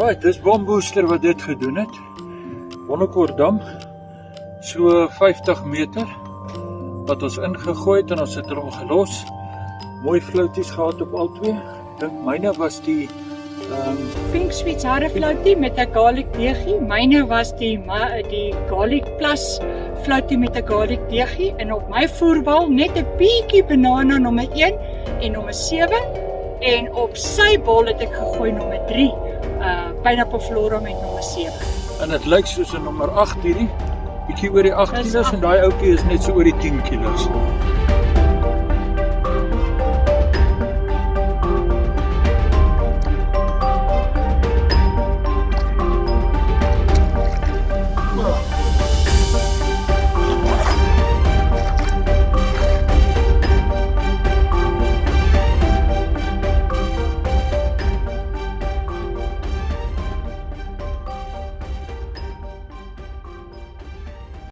Right, dis Bombooster wat dit gedoen het. Bonnekoordam, so 50 meter, wat ons ingegooi het en ons het hom gelos. Mooi flouties gehad op al twee. Dink myne was die Pink Sweets harde floutie met 'n garlic deegie. Myne was die garlic plus floutie met 'n garlic deegie. En op my voerbal net 'n bietjie banana nommer 1 en nommer 7. En op sy bol het ek gegooi nommer 3. Pineapple flora met nommer 7. en dit lyk soos 'n nommer 8 hierdie. Bietjie oor die 8 Dis kilos en daai ouetjie is net so oor die 10 kilos.